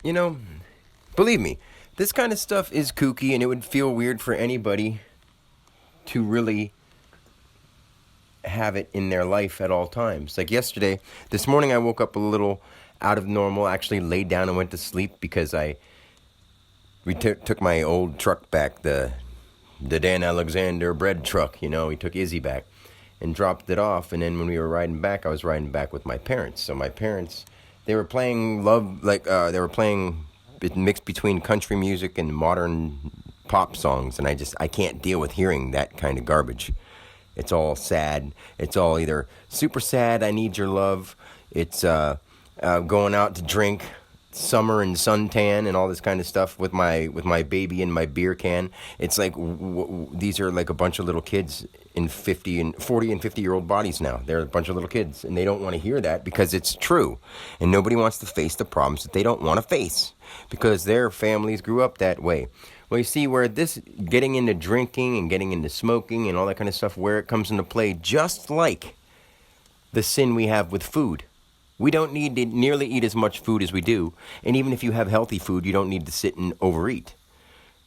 You know, believe me, this kind of stuff is kooky, and it would feel weird for anybody to really have it in their life at all times. Like this morning I woke up a little out of normal, actually laid down and went to sleep because we took my old truck back, the Dan Alexander bread truck, we took Izzy back and dropped it off. And then when we were riding back, I was riding back with my parents. So my parents, they were playing they were playing it mixed between country music and modern pop songs. And I can't deal with hearing that kind of garbage. It's all sad. It's all either super sad, I need your love. It's going out to drink, summer and suntan and all this kind of stuff with my baby and my beer can. It's like these are like a bunch of little kids in 40 and 50-year-old bodies now. They're a bunch of little kids, and they don't want to hear that because it's true. And nobody wants to face the problems that they don't want to face because their families grew up that way. Well, you see where this getting into drinking and getting into smoking and all that kind of stuff, where it comes into play, just like the sin we have with food. We don't need to nearly eat as much food as we do. And even if you have healthy food, you don't need to sit and overeat.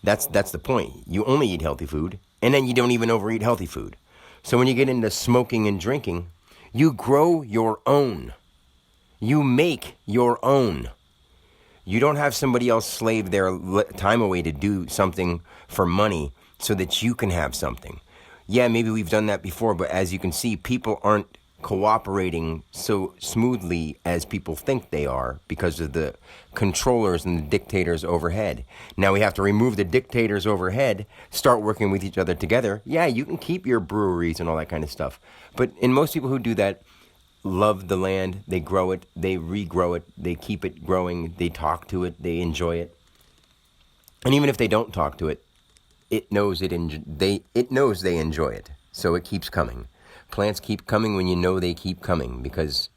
That's the point. You only eat healthy food, and then you don't even overeat healthy food. So when you get into smoking and drinking, you grow your own. You make your own. You don't have somebody else slave their time away to do something for money so that you can have something. Yeah, maybe we've done that before, but as you can see, people aren't cooperating so smoothly as people think they are because of the controllers and the dictators overhead. Now we have to remove the dictators overhead, start working with each other together. Yeah, you can keep your breweries and all that kind of stuff. But in most people who do that, love the land, they grow it, they regrow it, they keep it growing, they talk to it, they enjoy it. And even if they don't talk to it, it knows they enjoy it, so it keeps coming. Plants keep coming when you know they keep coming because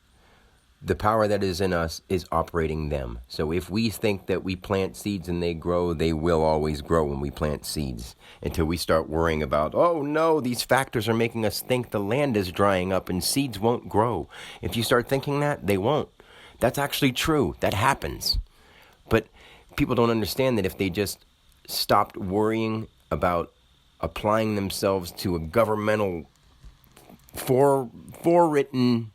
the power that is in us is operating them. So if we think that we plant seeds and they grow, they will always grow when we plant seeds until we start worrying about, oh no, these factors are making us think the land is drying up and seeds won't grow. If you start thinking that, they won't. That's actually true. That happens. But people don't understand that if they just stopped worrying about applying themselves to a governmental forewritten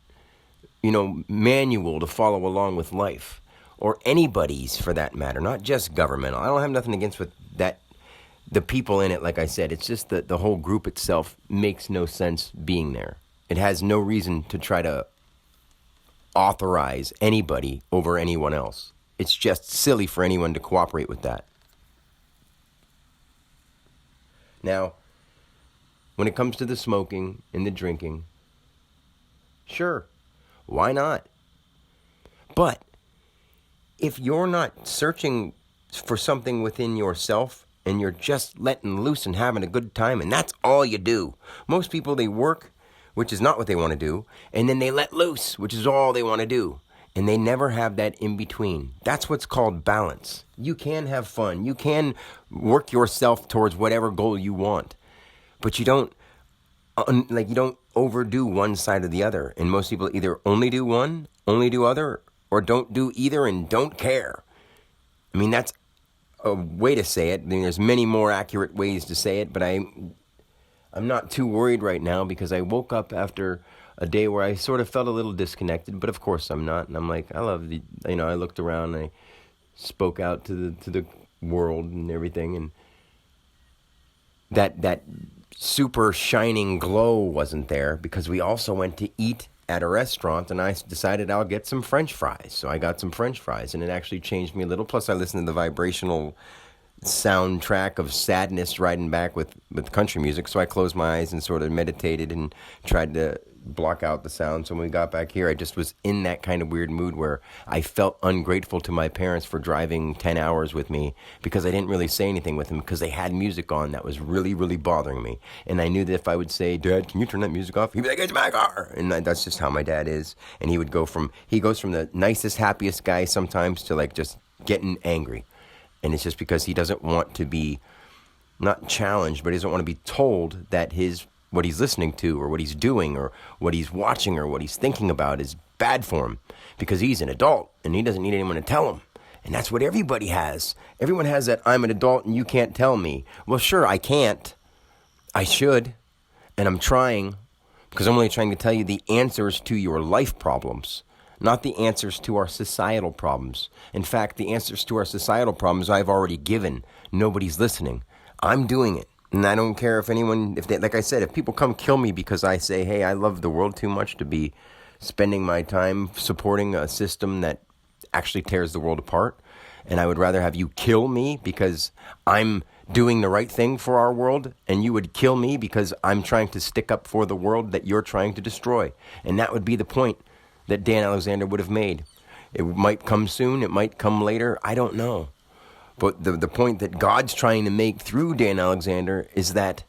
manual to follow along with life, or anybody's for that matter, not just governmental. I don't have nothing against with that, the people in it, like I said. It's just that the whole group itself makes no sense being there. It has no reason to try to authorize anybody over anyone else. It's just silly for anyone to cooperate with that. Now, when it comes to the smoking and the drinking, sure, why not? But if you're not searching for something within yourself and you're just letting loose and having a good time and that's all you do. Most people, they work, which is not what they want to do, and then they let loose, which is all they want to do. And they never have that in between. That's what's called balance. You can have fun. You can work yourself towards whatever goal you want. But you don't overdo one side or the other. And most people either only do one, only do other, or don't do either and don't care. I mean, that's a way to say it. I mean, there's many more accurate ways to say it, but I'm not too worried right now because I woke up after a day where I sort of felt a little disconnected, but of course I'm not. And I'm like, I looked around and I spoke out to the world and everything, and that super shining glow wasn't there because we also went to eat at a restaurant, and I decided I'll get some French fries. So I got some French fries, and it actually changed me a little. Plus, I listened to the vibrational soundtrack of sadness riding back with country music. So I closed my eyes and sort of meditated and tried to block out the sound. So when we got back here, I just was in that kind of weird mood where I felt ungrateful to my parents for driving 10 hours with me because I didn't really say anything with them because they had music on that was really, really bothering me. And I knew that if I would say, Dad, can you turn that music off? He'd be like, it's my car. And that's just how my dad is. And he goes from the nicest, happiest guy sometimes to like just getting angry. And it's just because he doesn't want to be not challenged, but he doesn't want to be told that what he's listening to or what he's doing or what he's watching or what he's thinking about is bad for him because he's an adult and he doesn't need anyone to tell him. And that's what everybody has. Everyone has that I'm an adult and you can't tell me. Well, sure, I can't. I should. And I'm trying, because I'm only trying to tell you the answers to your life problems, not the answers to our societal problems. In fact, the answers to our societal problems I've already given. Nobody's listening. I'm doing it. And I don't care if anyone, like I said, if people come kill me because I say, hey, I love the world too much to be spending my time supporting a system that actually tears the world apart, and I would rather have you kill me because I'm doing the right thing for our world, and you would kill me because I'm trying to stick up for the world that you're trying to destroy. And that would be the point that Dan Alexander would have made. It might come soon, it might come later, I don't know. But the point that God's trying to make through Dan Alexander is that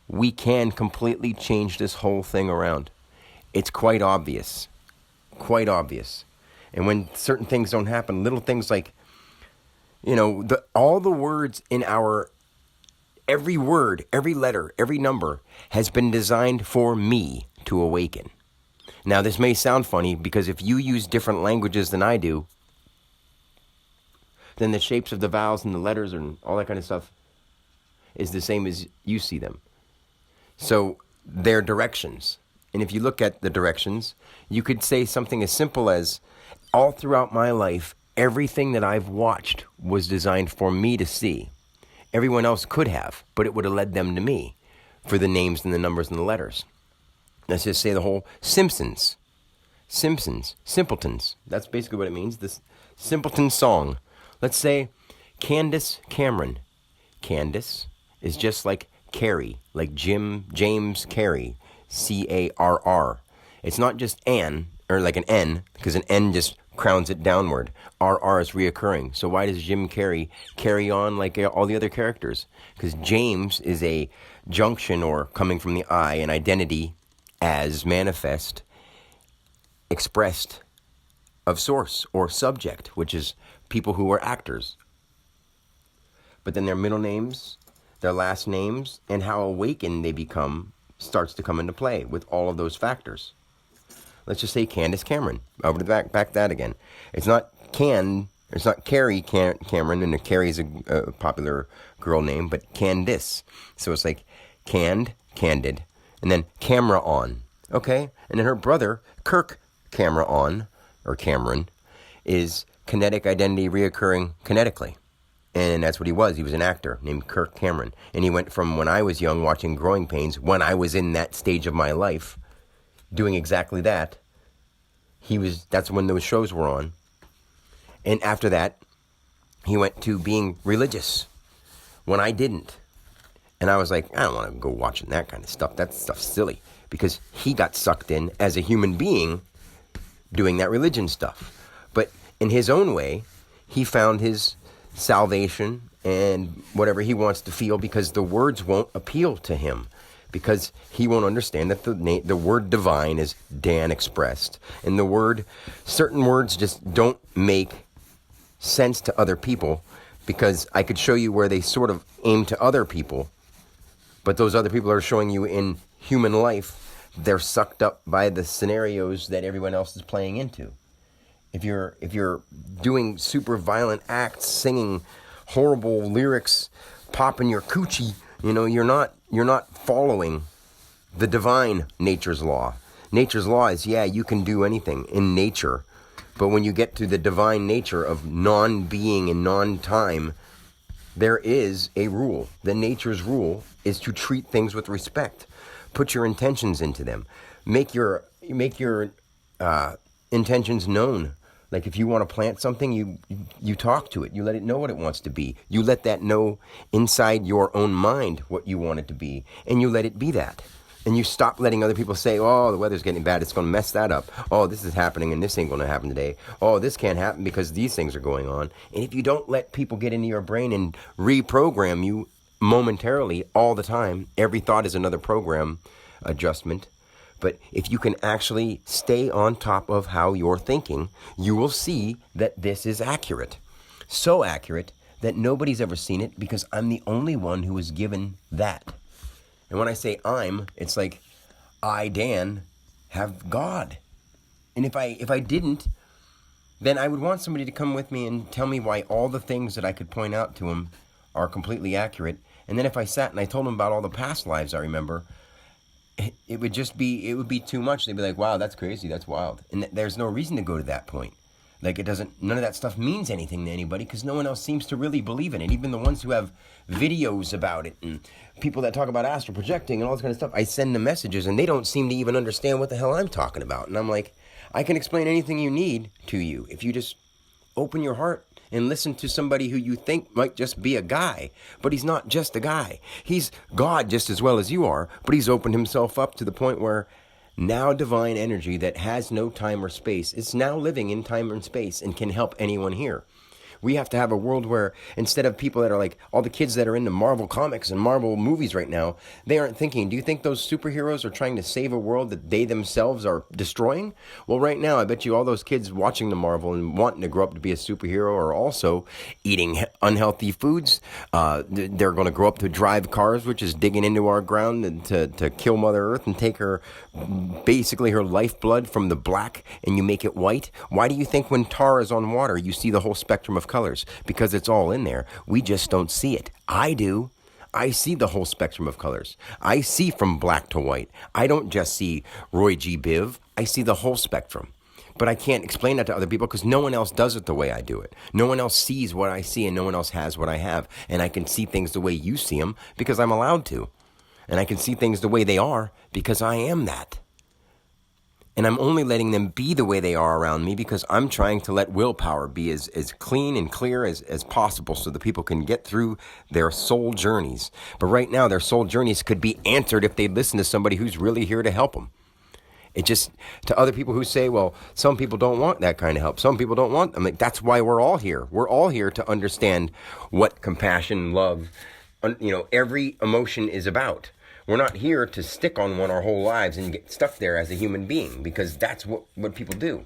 we can completely change this whole thing around. It's quite obvious. Quite obvious. And when certain things don't happen, little things like, all the words in every word, every letter, every number has been designed for me to awaken. Now, this may sound funny because if you use different languages than I do, then the shapes of the vowels and the letters and all that kind of stuff is the same as you see them. So they're directions. And if you look at the directions, you could say something as simple as, all throughout my life, everything that I've watched was designed for me to see. Everyone else could have, but it would have led them to me for the names and the numbers and the letters. Let's just say the whole Simpsons. Simpletons. That's basically what it means, this Simpleton song. Let's say Candace Cameron. Candace is just like Carrie, like James Carey, Carr. It's not just Ann, or like an N, because an N just crowns it downward. RR is reoccurring. So why does Jim Carrey carry on like all the other characters? Because James is a junction, or coming from the I, an identity as manifest, expressed of source or subject, which is people who are actors. But then their middle names, their last names, and how awakened they become starts to come into play with all of those factors. Let's just say Candace Cameron. Over to back that again. It's not Carrie Cameron, and Carrie's a popular girl name, but Candace. So it's like Candid, and then camera on. Okay? And then her brother, Kirk Camera on, or Cameron, is kinetic identity reoccurring kinetically. And that's what he was. He was an actor named Kirk Cameron. And he went from when I was young watching Growing Pains, when I was in that stage of my life, doing exactly that. That's when those shows were on. And after that, he went to being religious when I didn't. And I was like, I don't want to go watching that kind of stuff. That stuff's silly. Because he got sucked in as a human being doing that religion stuff. But in his own way, he found his salvation and whatever he wants to feel, because the words won't appeal to him. Because he won't understand that the word divine is Dan expressed. And certain words just don't make sense to other people, because I could show you where they sort of aim to other people, but those other people are showing you in human life, they're sucked up by the scenarios that everyone else is playing into. If you're doing super violent acts, singing horrible lyrics, popping your coochie, you're not following the divine nature's law. Nature's law is, you can do anything in nature. But when you get to the divine nature of non-being and non-time, there is a rule. The nature's rule is to treat things with respect. Put your intentions into them. Make your intentions known. Like if you want to plant something, you talk to it. You let it know what it wants to be. You let that know inside your own mind what you want it to be. And you let it be that. And you stop letting other people say, oh, the weather's getting bad, it's going to mess that up. Oh, this is happening and this ain't going to happen today. Oh, this can't happen because these things are going on. And if you don't let people get into your brain and reprogram you momentarily all the time, every thought is another program adjustment. But if you can actually stay on top of how you're thinking, you will see that this is accurate. So accurate that nobody's ever seen it, because I'm the only one who was given that. And when I say it's like I, Dan, have God. And if I didn't, then I would want somebody to come with me and tell me why all the things that I could point out to them are completely accurate. And then if I sat and I told them about all the past lives I remember, it would be too much. They'd be like, wow, that's crazy, that's wild. And there's no reason to go to that point. Like, none of that stuff means anything to anybody because no one else seems to really believe in it. Even the ones who have videos about it and people that talk about astral projecting and all this kind of stuff, I send them messages and they don't seem to even understand what the hell I'm talking about. And I'm like, I can explain anything you need to you if you just open your heart and listen to somebody who you think might just be a guy. But he's not just a guy. He's God just as well as you are, but he's opened himself up to the point where now divine energy that has no time or space is now living in time and space and can help anyone here. We have to have a world where instead of people that are like all the kids that are into Marvel comics and Marvel movies right now, they aren't thinking, do you think those superheroes are trying to save a world that they themselves are destroying? Well, right now, I bet you all those kids watching the Marvel and wanting to grow up to be a superhero are also eating unhealthy foods. They're going to grow up to drive cars, which is digging into our ground and to kill Mother Earth and take her, basically her lifeblood from the black and you make it white. Why do you think when tar is on water, you see the whole spectrum of colors? Because it's all in there. We just don't see it. I do. I see the whole spectrum of colors. I see from black to white. I don't just see Roy G. Biv. I see the whole spectrum. But I can't explain that to other people because no one else does it the way I do it. No one else sees what I see and no one else has what I have. And I can see things the way you see them because I'm allowed to. And I can see things the way they are because I am that. And I'm only letting them be the way they are around me because I'm trying to let willpower be as clean and clear as possible so that people can get through their soul journeys. But right now, their soul journeys could be answered if they listen to somebody who's really here to help them. It just, to other people who say, well, some people don't want that kind of help. Some people don't want, I'm like, that's why we're all here. We're all here to understand what compassion, love, every emotion is about. We're not here to stick on one our whole lives and get stuck there as a human being because that's what people do.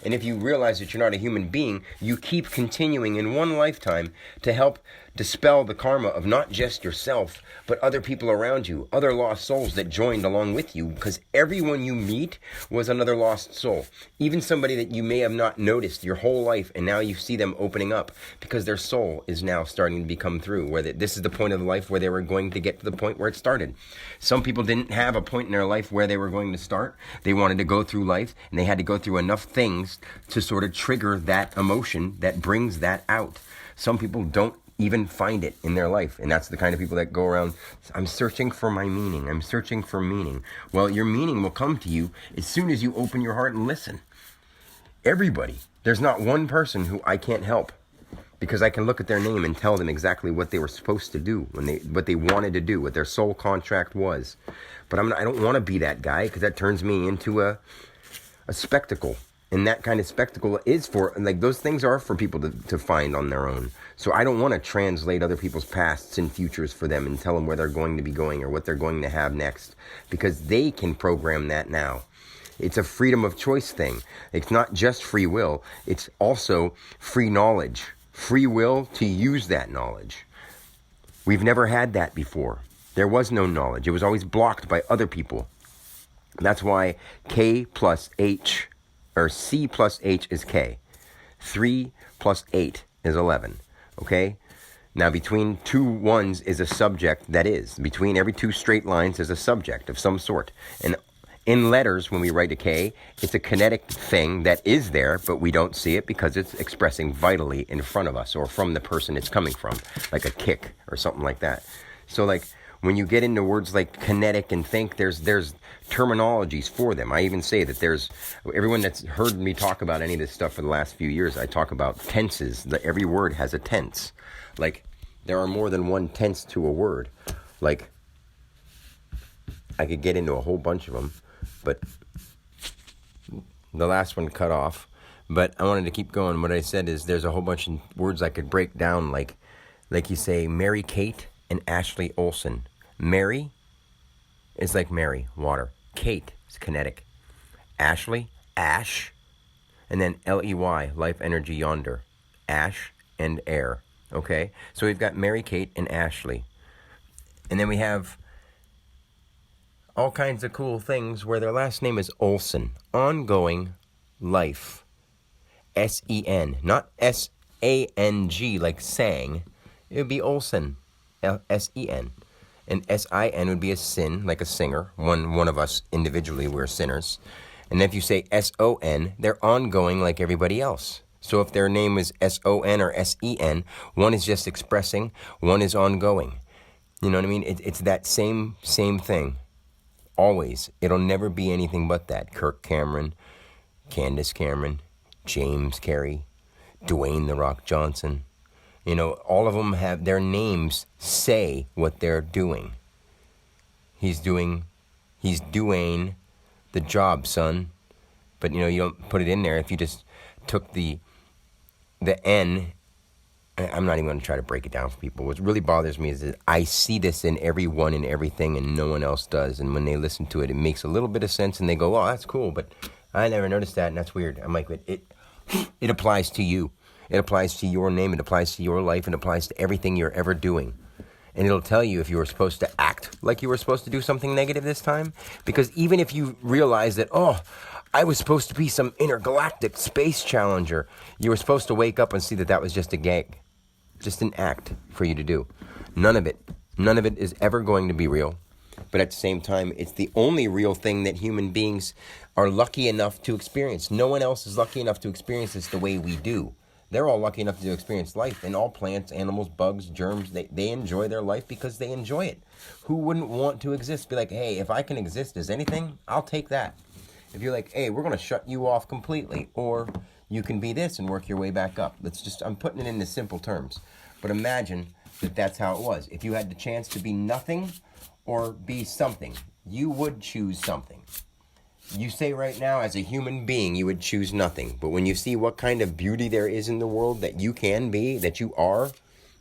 And if you realize that you're not a human being, you keep continuing in one lifetime to help dispel the karma of not just yourself, but other people around you, other lost souls that joined along with you, because everyone you meet was another lost soul. Even somebody that you may have not noticed your whole life, and now you see them opening up because their soul is now starting to become through, where this is the point of life where they were going to get to the point where it started. Some people didn't have a point in their life where they were going to start. They wanted to go through life, and they had to go through enough things to sort of trigger that emotion that brings that out. Some people don't even find it in their life. And that's the kind of people that go around, I'm searching for my meaning. I'm searching for meaning. Well, your meaning will come to you as soon as you open your heart and listen. Everybody. There's not one person who I can't help because I can look at their name and tell them exactly what they were supposed to do, what they wanted to do, what their soul contract was. But I don't want to be that guy because that turns me into a spectacle. And that kind of spectacle is for, like, those things are for people to find on their own. So I don't want to translate other people's pasts and futures for them and tell them where they're going to be going or what they're going to have next, because they can program that now. It's a freedom of choice thing. It's not just free will. It's also free knowledge. Free will to use that knowledge. We've never had that before. There was no knowledge. It was always blocked by other people. That's why K plus H, or C plus H is K. 3 plus 8 is 11. Okay? Now, between two ones is a subject that is. Between every two straight lines is a subject of some sort. And in letters, when we write a K, it's a kinetic thing that is there, but we don't see it because it's expressing vitally in front of us or from the person it's coming from, like a kick or something like that. So, like, when you get into words like kinetic and think, there's terminologies for them. I even say that everyone that's heard me talk about any of this stuff for the last few years, I talk about tenses. That every word has a tense. Like, there are more than one tense to a word. Like, I could get into a whole bunch of them, but the last one cut off. But I wanted to keep going. What I said is there's a whole bunch of words I could break down, like you say Mary Kate and Ashley Olsen. Mary is like Mary, water. Kate is kinetic. Ashley, ash. And then L-E-Y, life energy yonder. Ash and air. Okay? So we've got Mary Kate and Ashley. And then we have all kinds of cool things where their last name is Olsen. Ongoing life. S-E-N, not S-A-N-G like sang. It would be Olsen, S-E-N. And S-I-N would be a sin, like a singer. One of us individually, we're sinners. And if you say S-O-N, they're ongoing like everybody else. So if their name is S-O-N or S-E-N, one is just expressing, one is ongoing. You know what I mean? It's that same thing. Always. It'll never be anything but that. Kirk Cameron, Candace Cameron, James Carey, Dwayne The Rock Johnson. You know, all of them have their names say what they're doing. He's doing the job, son. But, you know, you don't put it in there. If you just took the N, I'm not even going to try to break it down for people. What really bothers me is that I see this in everyone and everything and no one else does. And when they listen to it, it makes a little bit of sense and they go, oh, that's cool. But I never noticed that and that's weird. I'm like, it applies to you. It applies to your name. It applies to your life. It applies to everything you're ever doing. And it'll tell you if you were supposed to act like you were supposed to do something negative this time. Because even if you realize that, oh, I was supposed to be some intergalactic space challenger, you were supposed to wake up and see that was just a gag. Just an act for you to do. None of it is ever going to be real. But at the same time, it's the only real thing that human beings are lucky enough to experience. No one else is lucky enough to experience this the way we do. They're all lucky enough to experience life. And all plants, animals, bugs, germs, they enjoy their life because they enjoy it. Who wouldn't want to exist? Be like, hey, if I can exist as anything, I'll take that. If you're like, hey, we're going to shut you off completely. Or you can be this and work your way back up. I'm putting it into simple terms. But imagine that that's how it was. If you had the chance to be nothing or be something, you would choose something. You say right now, as a human being, you would choose nothing. But when you see what kind of beauty there is in the world that you can be, that you are,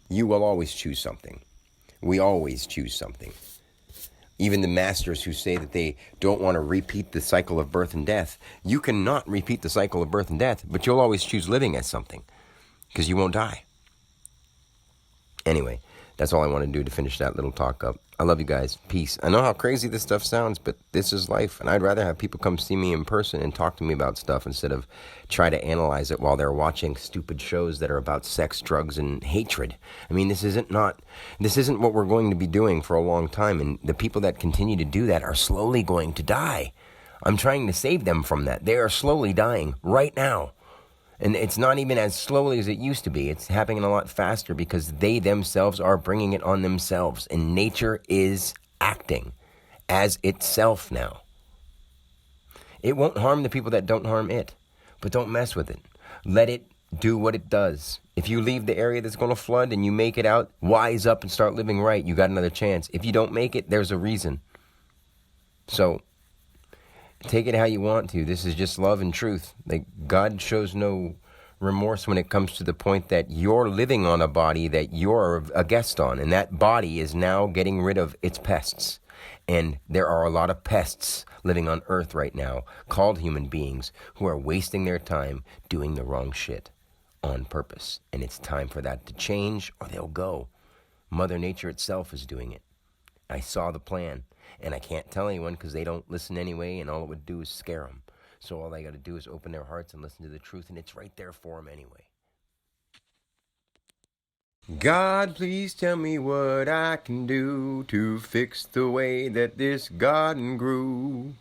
you will always choose something. We always choose something. Even the masters who say that they don't want to repeat the cycle of birth and death, you cannot repeat the cycle of birth and death, but you'll always choose living as something because you won't die. Anyway, that's all I want to do to finish that little talk up. I love you guys. Peace. I know how crazy this stuff sounds, but this is life. And I'd rather have people come see me in person and talk to me about stuff instead of try to analyze it while they're watching stupid shows that are about sex, drugs, and hatred. I mean, this isn't what we're going to be doing for a long time. And the people that continue to do that are slowly going to die. I'm trying to save them from that. They are slowly dying right now. And it's not even as slowly as it used to be. It's happening a lot faster because they themselves are bringing it on themselves. And nature is acting as itself now. It won't harm the people that don't harm it. But don't mess with it. Let it do what it does. If you leave the area that's going to flood and you make it out, wise up and start living right. You got another chance. If you don't make it, there's a reason. So take it how you want to. This is just love and truth. Like, God shows no remorse when it comes to the point that you're living on a body that you're a guest on, and that body is now getting rid of its pests. And there are a lot of pests living on Earth right now called human beings who are wasting their time doing the wrong shit on purpose. And it's time for that to change or they'll go. Mother Nature itself is doing it. I saw the plan. And I can't tell anyone because they don't listen anyway, and all it would do is scare them. So all they got to do is open their hearts and listen to the truth, and it's right there for them anyway. God, please tell me what I can do to fix the way that this garden grew.